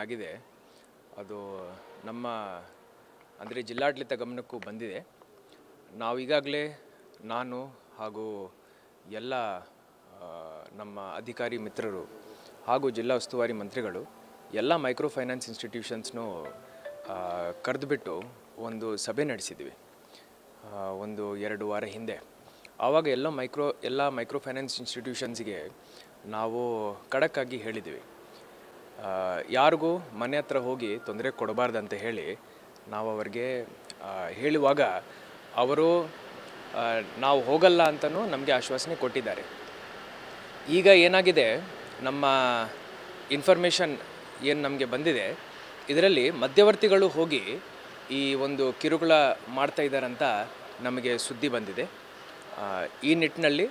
ಆಗಿದೆ. ಅದು ನಮ್ಮ ಅಂದರೆ ಜಿಲ್ಲಾಡಳಿತ ಗಮನಕ್ಕೂ ಬಂದಿದೆ. ನಾವು ಈಗಾಗಲೇ ನಾನು ಹಾಗೂ ಎಲ್ಲ ನಮ್ಮ ಅಧಿಕಾರಿ ಮಿತ್ರರು ಹಾಗೂ ಜಿಲ್ಲಾ ಉಸ್ತುವಾರಿ ಮಂತ್ರಿಗಳು ಎಲ್ಲ ಮೈಕ್ರೋ ಫೈನಾನ್ಸ್ ಇನ್ಸ್ಟಿಟ್ಯೂಷನ್ಸ್ನೂ ಕರೆದುಬಿಟ್ಟು ಒಂದು ಸಭೆ ನಡೆಸಿದ್ವಿ ಒಂದು 2 ವಾರ ಹಿಂದೆ. ಆವಾಗ ಎಲ್ಲ ಮೈಕ್ರೋ ಫೈನಾನ್ಸ್ ಇನ್ಸ್ಟಿಟ್ಯೂಷನ್ಸ್ಗೆ ನಾವು ಖಡಕ್ಕಾಗಿ ಹೇಳಿದ್ವಿ, ಯಾರಿಗೂ ಮನೆ ಹತ್ರ ಹೋಗಿ ತೊಂದರೆ ಕೊಡಬಾರ್ದಂತ ಹೇಳಿ ನಾವು ಅವರಿಗೆ ಹೇಳುವಾಗ ಅವರು ನಾವು ಹೋಗಲ್ಲ ಅಂತಲೂ ನಮಗೆ ಆಶ್ವಾಸನೆ ಕೊಟ್ಟಿದ್ದಾರೆ. ಈಗ ಏನಾಗಿದೆ, ನಮ್ಮ ಇನ್ಫಾರ್ಮೇಷನ್ ಏನು ನಮಗೆ ಬಂದಿದೆ, ಇದರಲ್ಲಿ ಮಧ್ಯವರ್ತಿಗಳು ಹೋಗಿ ಈ ಒಂದು ಕಿರುಕುಳ ಮಾಡ್ತಾ ಇದ್ದಾರಂತ ನಮಗೆ ಸುದ್ದಿ ಬಂದಿದೆ. ಈ ನಿಟ್ಟಿನಲ್ಲಿ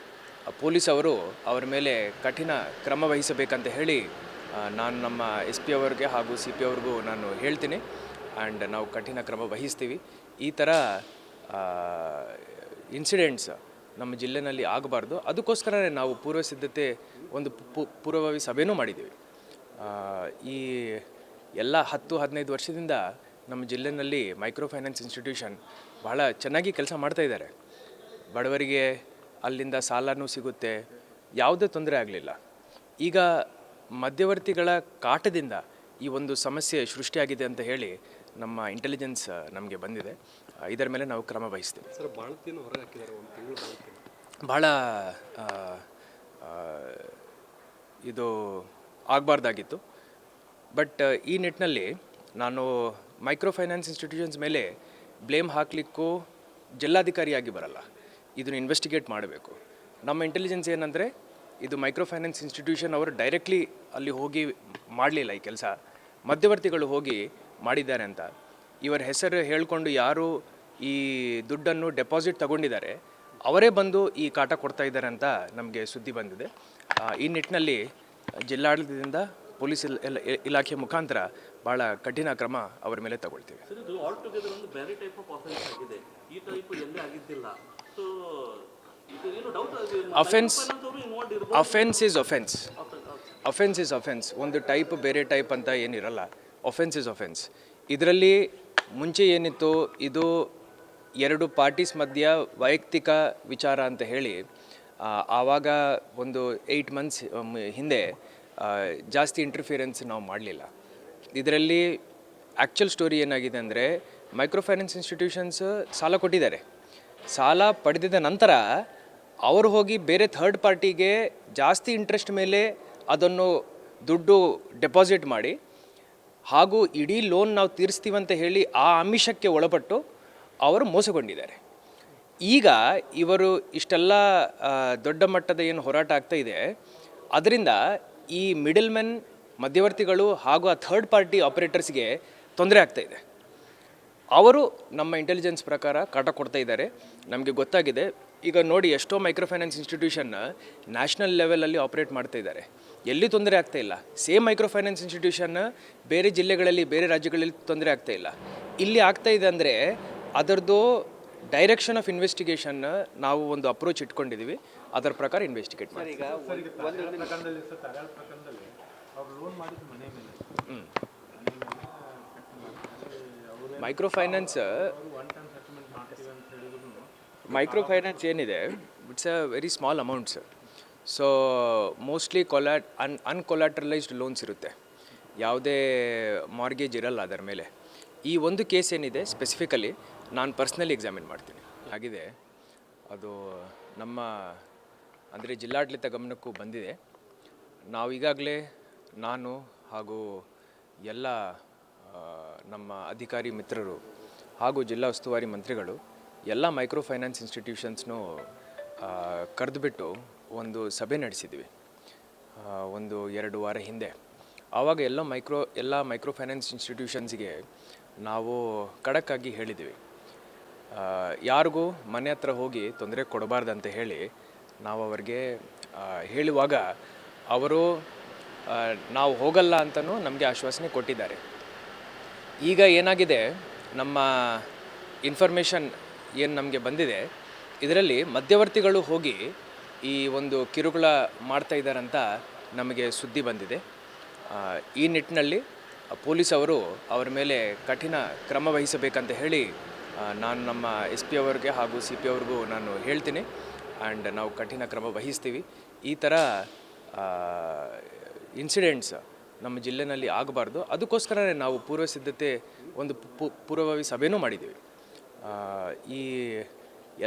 ಪೊಲೀಸವರು ಅವರ ಮೇಲೆ ಕಠಿಣ ಕ್ರಮ ವಹಿಸಬೇಕಂತ ಹೇಳಿ ನಾನು ನಮ್ಮ SP ಅವರಿಗೆ ಹಾಗೂ CP ಅವ್ರಿಗೂ ನಾನು ಹೇಳ್ತೀನಿ. ಆ್ಯಂಡ್ ನಾವು ಕಠಿಣ ಕ್ರಮ ವಹಿಸ್ತೀವಿ. ಈ ಥರ ಇನ್ಸಿಡೆಂಟ್ಸ್ ನಮ್ಮ ಜಿಲ್ಲೆಯಲ್ಲಿ ಆಗಬಾರ್ದು. ಅದಕ್ಕೋಸ್ಕರನೇ ನಾವು ಪೂರ್ವ ಸಿದ್ಧತೆ ಒಂದು ಪೂರ್ವಭಾವಿ ಸಭೆನೂ ಮಾಡಿದ್ದೀವಿ. ಈ ಎಲ್ಲ 10-15 ವರ್ಷದಿಂದ ನಮ್ಮ ಜಿಲ್ಲೆಯಲ್ಲಿ ಮೈಕ್ರೋ ಫೈನಾನ್ಸ್ ಇನ್ಸ್ಟಿಟ್ಯೂಷನ್ ಭಾಳ ಚೆನ್ನಾಗಿ ಕೆಲಸ ಮಾಡ್ತಾಯಿದ್ದಾರೆ. ಬಡವರಿಗೆ ಅಲ್ಲಿಂದ ಸಾಲನೂ ಸಿಗುತ್ತೆ, ಯಾವುದೇ ತೊಂದರೆ ಆಗಲಿಲ್ಲ. ಈಗ ಮಧ್ಯವರ್ತಿಗಳ ಕಾಟದಿಂದ ಈ ಒಂದು ಸಮಸ್ಯೆ ಸೃಷ್ಟಿಯಾಗಿದೆ ಅಂತ ಹೇಳಿ ನಮ್ಮ ಇಂಟೆಲಿಜೆನ್ಸ್ ನಮಗೆ ಬಂದಿದೆ. ಇದರ ಮೇಲೆ ನಾವು ಕ್ರಮ ವಹಿಸ್ತೀವಿ. ಭಾಳ ಇದು ಆಗಬಾರ್ದಾಗಿತ್ತು. ಬಟ್ ಈ ನಿಟ್ಟಿನಲ್ಲಿ ನಾನು ಮೈಕ್ರೋ ಫೈನಾನ್ಸ್ ಇನ್ಸ್ಟಿಟ್ಯೂಷನ್ಸ್ ಮೇಲೆ ಬ್ಲೇಮ್ ಹಾಕಲಿಕ್ಕೂ ಜಿಲ್ಲಾಧಿಕಾರಿಯಾಗಿ ಬರಲ್ಲ, ಇದನ್ನು ಇನ್ವೆಸ್ಟಿಗೇಟ್ ಮಾಡಬೇಕು. ನಮ್ಮ ಇಂಟೆಲಿಜೆನ್ಸ್ ಏನಂದರೆ, ಇದು ಮೈಕ್ರೋ ಫೈನಾನ್ಸ್ ಇನ್ಸ್ಟಿಟ್ಯೂಷನ್ ಅವರು ಡೈರೆಕ್ಟ್ಲಿ ಅಲ್ಲಿ ಹೋಗಿ ಮಾಡಲಿಲ್ಲ, ಈ ಕೆಲಸ ಮಧ್ಯವರ್ತಿಗಳು ಹೋಗಿ ಮಾಡಿದ್ದಾರೆ ಅಂತ. ಇವರ ಹೆಸರು ಹೇಳಿಕೊಂಡು ಯಾರು ಈ ದುಡ್ಡನ್ನು ಡೆಪಾಸಿಟ್ ತಗೊಂಡಿದ್ದಾರೆ ಅವರೇ ಬಂದು ಈ ಕಾಟ ಕೊಡ್ತಾ ಇದ್ದಾರೆ ಅಂತ ನಮಗೆ ಸುದ್ದಿ ಬಂದಿದೆ. ಈ ನಿಟ್ಟಿನಲ್ಲಿ ಜಿಲ್ಲಾಡಳಿತದಿಂದ ಪೊಲೀಸ್ ಇಲಾಖೆ ಮುಖಾಂತರ ಭಾಳ ಕಠಿಣ ಕ್ರಮ ಅವರ ಮೇಲೆ ತಗೊಳ್ತೀವಿ. Offence is offence. ಒಂದು ಟೈಪ್ ಬೇರೆ ಟೈಪ್ ಅಂತ ಏನಿರಲ್ಲ. Offence is offence. ಇದರಲ್ಲಿ ಮುಂಚೆ ಏನಿತ್ತು, ಇದು 2 ಪಾರ್ಟೀಸ್ ಮಧ್ಯ ವೈಯಕ್ತಿಕ ವಿಚಾರ ಅಂತ ಹೇಳಿ ಆವಾಗ ಒಂದು 8 ಮಂತ್ಸ್ ಹಿಂದೆ ಜಾಸ್ತಿ ಇಂಟರ್ಫಿಯರೆನ್ಸ್ ನಾವು ಮಾಡಲಿಲ್ಲ. ಇದರಲ್ಲಿ ಆ್ಯಕ್ಚುಲ್ ಸ್ಟೋರಿ ಏನಾಗಿದೆ ಅಂದರೆ, ಮೈಕ್ರೋ ಫೈನಾನ್ಸ್ ಇನ್ಸ್ಟಿಟ್ಯೂಷನ್ಸ್ ಸಾಲ ಕೊಟ್ಟಿದ್ದಾರೆ. ಸಾಲ ಪಡೆದಿದ್ದ ನಂತರ ಅವರು ಹೋಗಿ ಬೇರೆ ಥರ್ಡ್ ಪಾರ್ಟಿಗೆ ಜಾಸ್ತಿ ಇಂಟ್ರೆಸ್ಟ್ ಮೇಲೆ ಅದನ್ನು ದುಡ್ಡು ಡೆಪಾಸಿಟ್ ಮಾಡಿ, ಹಾಗೂ ಇಡೀ ಲೋನ್ ನಾವು ತೀರಿಸ್ತೀವಂತ ಹೇಳಿ ಆ ಆಮಿಷಕ್ಕೆ ಒಳಪಟ್ಟು ಅವರು ಮೋಸಗೊಂಡಿದ್ದಾರೆ. ಈಗ ಇವರು ಇಷ್ಟೆಲ್ಲ ದೊಡ್ಡ ಮಟ್ಟದ ಏನು ಹೋರಾಟ ಆಗ್ತಾ ಇದೆ, ಅದರಿಂದ ಈ ಮಿಡಲ್ ಮೆನ್ ಮಧ್ಯವರ್ತಿಗಳು ಹಾಗೂ ಆ ಥರ್ಡ್ ಪಾರ್ಟಿ ಆಪರೇಟರ್ಸ್ಗೆ ತೊಂದರೆ ಆಗ್ತಾಯಿದೆ. ಅವರು ನಮ್ಮ ಇಂಟೆಲಿಜೆನ್ಸ್ ಪ್ರಕಾರ ಕಾಟ ಕೊಡ್ತಾ ಇದ್ದಾರೆ. ನಮಗೆ ಗೊತ್ತಾಗಿದೆ. ಈಗ ನೋಡಿ, ಎಷ್ಟೋ ಮೈಕ್ರೋ ಫೈನಾನ್ಸ್ ಇನ್ಸ್ಟಿಟ್ಯೂಷನ್ ನ್ಯಾಷನಲ್ ಲೆವೆಲಲ್ಲಿ ಆಪ್ರೇಟ್ ಮಾಡ್ತಾ ಇದ್ದಾರೆ, ಎಲ್ಲಿ ತೊಂದರೆ ಆಗ್ತಾ ಇಲ್ಲ. ಸೇಮ್ ಮೈಕ್ರೋ ಫೈನಾನ್ಸ್ ಇನ್ಸ್ಟಿಟ್ಯೂಷನ್ ಬೇರೆ ಜಿಲ್ಲೆಗಳಲ್ಲಿ, ಬೇರೆ ರಾಜ್ಯಗಳಲ್ಲಿ ತೊಂದರೆ ಆಗ್ತಾ ಇಲ್ಲ. ಇಲ್ಲಿ ಆಗ್ತಾ ಇದೆ ಅಂದರೆ ಅದರದ್ದು ಡೈರೆಕ್ಷನ್ ಆಫ್ ಇನ್ವೆಸ್ಟಿಗೇಷನ್ ನಾವು ಒಂದು ಅಪ್ರೋಚ್ ಇಟ್ಕೊಂಡಿದ್ದೀವಿ. ಅದರ ಪ್ರಕಾರ ಇನ್ವೆಸ್ಟಿಗೇಟ್ ಮಾಡಿ. ಮೈಕ್ರೋ ಫೈನಾನ್ಸ್ ಏನಿದೆ, it's a very small amounts. So mostly uncollateralised loans ಇರುತ್ತೆ, ಯಾವುದೇ ಮಾರ್ಗೇಜ್ ಇರಲ್ಲ ಅದರ ಮೇಲೆ. ಈ ಒಂದು ಕೇಸ್ ಏನಿದೆ ಸ್ಪೆಸಿಫಿಕಲಿ ನಾನು ಪರ್ಸ್ನಲಿ ಎಕ್ಸಾಮಿನ್ ಮಾಡ್ತೀನಿ. ಆಗಿದೆ. ಅದು ನಮ್ಮ ಅಂದರೆ ಜಿಲ್ಲಾಡಳಿತ ಗಮನಕ್ಕೂ ಬಂದಿದೆ. ನಾವು ಈಗಾಗಲೇ ನಾನು ಹಾಗೂ ಎಲ್ಲ ನಮ್ಮ ಅಧಿಕಾರಿ ಮಿತ್ರರು ಹಾಗೂ ಜಿಲ್ಲಾ ಉಸ್ತುವಾರಿ ಮಂತ್ರಿಗಳು ಎಲ್ಲ ಮೈಕ್ರೋ ಫೈನಾನ್ಸ್ ಇನ್ಸ್ಟಿಟ್ಯೂಷನ್ಸ್ನೂ ಕರೆದುಬಿಟ್ಟು ಒಂದು ಸಭೆ ನಡೆಸಿದ್ವಿ ಒಂದು 2 ವಾರ ಹಿಂದೆ. ಆವಾಗ ಎಲ್ಲ ಮೈಕ್ರೋ ಫೈನಾನ್ಸ್ ಇನ್ಸ್ಟಿಟ್ಯೂಷನ್ಸ್ಗೆ ನಾವು ಖಡಕ್ಕಾಗಿ ಹೇಳಿದ್ವಿ, ಯಾರಿಗೂ ಮನೆ ಹತ್ರ ಹೋಗಿ ತೊಂದರೆ ಕೊಡಬಾರ್ದಂತ ಹೇಳಿ ನಾವು ಅವರಿಗೆ ಹೇಳುವಾಗ ಅವರು ನಾವು ಹೋಗಲ್ಲ ಅಂತಲೂ ನಮಗೆ ಆಶ್ವಾಸನೆ ಕೊಟ್ಟಿದ್ದಾರೆ. ಈಗ ಏನಾಗಿದೆ, ನಮ್ಮ ಇನ್ಫಾರ್ಮೇಷನ್ ಏನು ನಮಗೆ ಬಂದಿದೆ, ಇದರಲ್ಲಿ ಮಧ್ಯವರ್ತಿಗಳು ಹೋಗಿ ಈ ಒಂದು ಕಿರುಕುಳ ಮಾಡ್ತಾ ಇದ್ದಾರಂತ ನಮಗೆ ಸುದ್ದಿ ಬಂದಿದೆ. ಈ ನಿಟ್ಟಿನಲ್ಲಿ ಪೊಲೀಸ್ ಅವರು ಅವರ ಮೇಲೆ ಕಠಿಣ ಕ್ರಮ ವಹಿಸಬೇಕಂತ ಹೇಳಿ ನಾನು ನಮ್ಮ ಎಸ್ ಪಿ ಅವರಿಗೆ ಹಾಗೂ ಸಿ ಪಿ ಅವ್ರಿಗೂ ನಾನು ಹೇಳ್ತೀನಿ. ಆ್ಯಂಡ್ ನಾವು ಕಠಿಣ ಕ್ರಮ ವಹಿಸ್ತೀವಿ. ಈ ಥರ ಇನ್ಸಿಡೆಂಟ್ಸ್ ನಮ್ಮ ಜಿಲ್ಲೆಯಲ್ಲಿ ಆಗಬಾರ್ದು. ಅದಕ್ಕೋಸ್ಕರನೇ ನಾವು ಪೂರ್ವ ಸಿದ್ಧತೆ ಒಂದು ಪೂರ್ವಭಾವಿ ಸಭೆನೂ ಮಾಡಿದ್ದೀವಿ. ಈ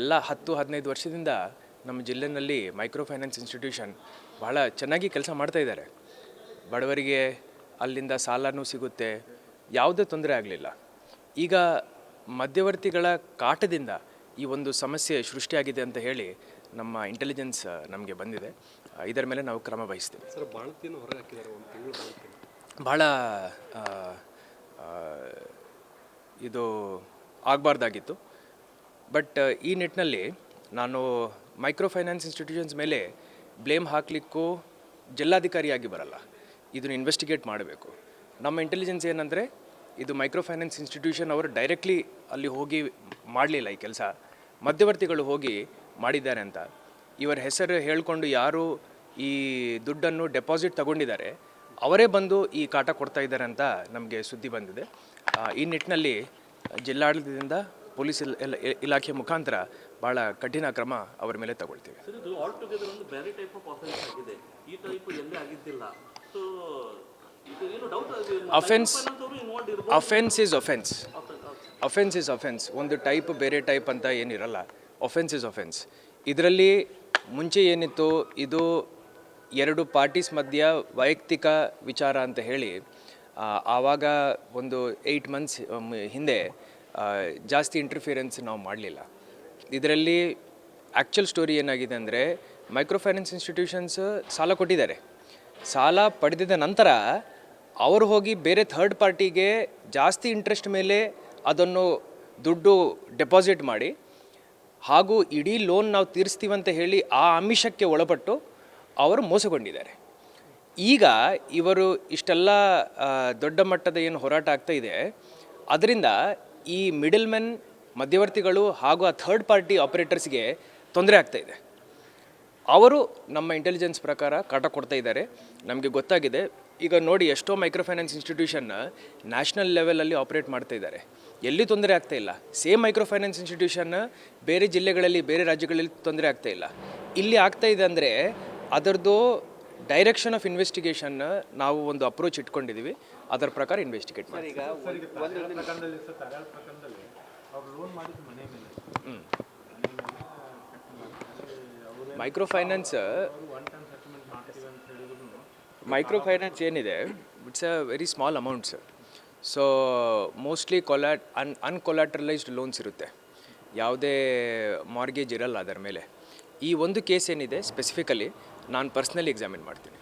ಎಲ್ಲ 10-15 ವರ್ಷದಿಂದ ನಮ್ಮ ಜಿಲ್ಲೆಯಲ್ಲಿ ಮೈಕ್ರೋ ಫೈನಾನ್ಸ್ ಇನ್ಸ್ಟಿಟ್ಯೂಷನ್ ಭಾಳ ಚೆನ್ನಾಗಿ ಕೆಲಸ ಮಾಡ್ತಾಯಿದ್ದಾರೆ. ಬಡವರಿಗೆ ಅಲ್ಲಿಂದ ಸಾಲನೂ ಸಿಗುತ್ತೆ, ಯಾವುದೇ ತೊಂದರೆ ಆಗಲಿಲ್ಲ. ಈಗ ಮಧ್ಯವರ್ತಿಗಳ ಕಾಟದಿಂದ ಈ ಒಂದು ಸಮಸ್ಯೆ ಸೃಷ್ಟಿಯಾಗಿದೆ ಅಂತ ಹೇಳಿ ನಮ್ಮ ಇಂಟೆಲಿಜೆನ್ಸ್ ನಮಗೆ ಬಂದಿದೆ. ಇದರ ಮೇಲೆ ನಾವು ಕ್ರಮ ವಹಿಸ್ತೀವಿ. ಭಾಳ ಇದು ಆಗಬಾರ್ದಾಗಿತ್ತು. ಬಟ್ ಈ ನಿಟ್ಟಿನಲ್ಲಿ ನಾನು ಮೈಕ್ರೋ ಫೈನಾನ್ಸ್ ಇನ್ಸ್ಟಿಟ್ಯೂಷನ್ಸ್ ಮೇಲೆ ಬ್ಲೇಮ್ ಹಾಕಲಿಕ್ಕೂ ಜಿಲ್ಲಾಧಿಕಾರಿಯಾಗಿ ಬರಲ್ಲ. ಇದನ್ನು ಇನ್ವೆಸ್ಟಿಗೇಟ್ ಮಾಡಬೇಕು. ನಮ್ಮ ಇಂಟೆಲಿಜೆನ್ಸ್ ಏನಂದರೆ, ಇದು ಮೈಕ್ರೋ ಫೈನಾನ್ಸ್ ಇನ್ಸ್ಟಿಟ್ಯೂಷನ್ ಅವರು ಡೈರೆಕ್ಟ್ಲಿ ಅಲ್ಲಿ ಹೋಗಿ ಮಾಡಲಿಲ್ಲ ಈ ಕೆಲಸ, ಮಧ್ಯವರ್ತಿಗಳು ಹೋಗಿ ಮಾಡಿದ್ದಾರೆ ಅಂತ. ಇವರ ಹೆಸರು ಹೇಳಿಕೊಂಡು ಯಾರು ಈ ದುಡ್ಡನ್ನು ಡೆಪಾಸಿಟ್ ತಗೊಂಡಿದ್ದಾರೆ ಅವರೇ ಬಂದು ಈ ಕಾಟ ಕೊಡ್ತಾ ಇದ್ದಾರೆ ಅಂತ ನಮಗೆ ಸುದ್ದಿ ಬಂದಿದೆ. ಈ ನಿಟ್ಟಿನಲ್ಲಿ ಜಿಲ್ಲಾಡಳಿತದಿಂದ ಪೊಲೀಸ್ ಇಲಾಖೆ ಮುಖಾಂತರ ಭಾಳ ಕಠಿಣ ಕ್ರಮ ಅವರ ಮೇಲೆ ತಗೊಳ್ತೀವಿ. Offence is offence. ಒಂದು ಟೈಪ್ ಬೇರೆ ಟೈಪ್ ಅಂತ ಏನಿರಲ್ಲ. Offence is offence. ಇದರಲ್ಲಿ ಮುಂಚೆ ಏನಿತ್ತು, ಇದು 2 ಪಾರ್ಟೀಸ್ ಮಧ್ಯ ವೈಯಕ್ತಿಕ ವಿಚಾರ ಅಂತ ಹೇಳಿ ಆವಾಗ ಒಂದು 8 ಮಂತ್ಸ್ ಹಿಂದೆ ಜಾಸ್ತಿ ಇಂಟರ್ಫಿಯರೆನ್ಸ್ ನಾವು ಮಾಡಲಿಲ್ಲ. ಇದರಲ್ಲಿ ಆ್ಯಕ್ಚುಲ್ ಸ್ಟೋರಿ ಏನಾಗಿದೆ ಅಂದರೆ, ಮೈಕ್ರೋ ಫೈನಾನ್ಸ್ ಇನ್ಸ್ಟಿಟ್ಯೂಷನ್ಸ್ ಸಾಲ ಕೊಟ್ಟಿದ್ದಾರೆ. ಸಾಲ ಪಡೆದಿದ ನಂತರ ಅವರು ಹೋಗಿ ಬೇರೆ ಥರ್ಡ್ ಪಾರ್ಟಿಗೆ ಜಾಸ್ತಿ ಇಂಟ್ರೆಸ್ಟ್ ಮೇಲೆ ಅದನ್ನು ದುಡ್ಡು ಡೆಪಾಸಿಟ್ ಮಾಡಿ, ಹಾಗೂ ಇಡೀ ಲೋನ್ ನಾವು ತೀರಿಸ್ತೀವಂತ ಹೇಳಿ ಆ ಆಮಿಷಕ್ಕೆ ಒಳಪಟ್ಟು ಅವರು ಮೋಸಗೊಂಡಿದ್ದಾರೆ. ಈಗ ಇವರು ಇಷ್ಟೆಲ್ಲ ದೊಡ್ಡ ಮಟ್ಟದ ಏನು ಹೋರಾಟ ಆಗ್ತಾ ಇದೆ, ಅದರಿಂದ ಈ ಮಿಡಲ್ ಮೆನ್, ಮಧ್ಯವರ್ತಿಗಳು ಹಾಗೂ ಆ ಥರ್ಡ್ ಪಾರ್ಟಿ ಆಪರೇಟರ್ಸ್ಗೆ ತೊಂದರೆ ಆಗ್ತಾಯಿದೆ. ಅವರು ನಮ್ಮ ಇಂಟೆಲಿಜೆನ್ಸ್ ಪ್ರಕಾರ ಕಾಟ ಕೊಡ್ತಾ ಇದ್ದಾರೆ. ನಮಗೆ ಗೊತ್ತಾಗಿದೆ. ಈಗ ನೋಡಿ, ಎಷ್ಟೋ ಮೈಕ್ರೋ ಫೈನಾನ್ಸ್ ಇನ್ಸ್ಟಿಟ್ಯೂಷನ್ನ ನ್ಯಾಷನಲ್ ಲೆವೆಲಲ್ಲಿ ಆಪ್ರೇಟ್ ಮಾಡ್ತಾ ಇದ್ದಾರೆ, ಎಲ್ಲಿ ತೊಂದರೆ ಆಗ್ತಾ ಇಲ್ಲ. ಸೇಮ್ ಮೈಕ್ರೋ ಫೈನಾನ್ಸ್ ಇನ್ಸ್ಟಿಟ್ಯೂಷನ್ ಬೇರೆ ಜಿಲ್ಲೆಗಳಲ್ಲಿ, ಬೇರೆ ರಾಜ್ಯಗಳಲ್ಲಿ ತೊಂದರೆ ಆಗ್ತಾ ಇಲ್ಲ. ಇಲ್ಲಿ ಆಗ್ತಾ ಇದೆ ಅಂದರೆ ಅದರದ್ದು ಡೈರೆಕ್ಷನ್ ಆಫ್ ಇನ್ವೆಸ್ಟಿಗೇಷನ್ ನಾವು ಒಂದು ಅಪ್ರೋಚ್ ಇಟ್ಕೊಂಡಿದ್ದೀವಿ. ಅದರ ಪ್ರಕಾರ ಇನ್ವೆಸ್ಟಿಗೇಟ್ ಮಾಡಿ. ಮೈಕ್ರೋ ಫೈನಾನ್ಸ್ ಏನಿದೆ, it's a very small amounts. So mostly uncollateralised loans ಇರುತ್ತೆ, ಯಾವುದೇ ಮಾರ್ಗೇಜ್ ಇರಲ್ಲ ಅದರ ಮೇಲೆ. ಈ ಒಂದು ಕೇಸ್ ಏನಿದೆ ಸ್ಪೆಸಿಫಿಕಲಿ ನಾನು ಪರ್ಸ್ನಲಿ ಎಕ್ಸಾಮಿನ್ ಮಾಡ್ತೀನಿ.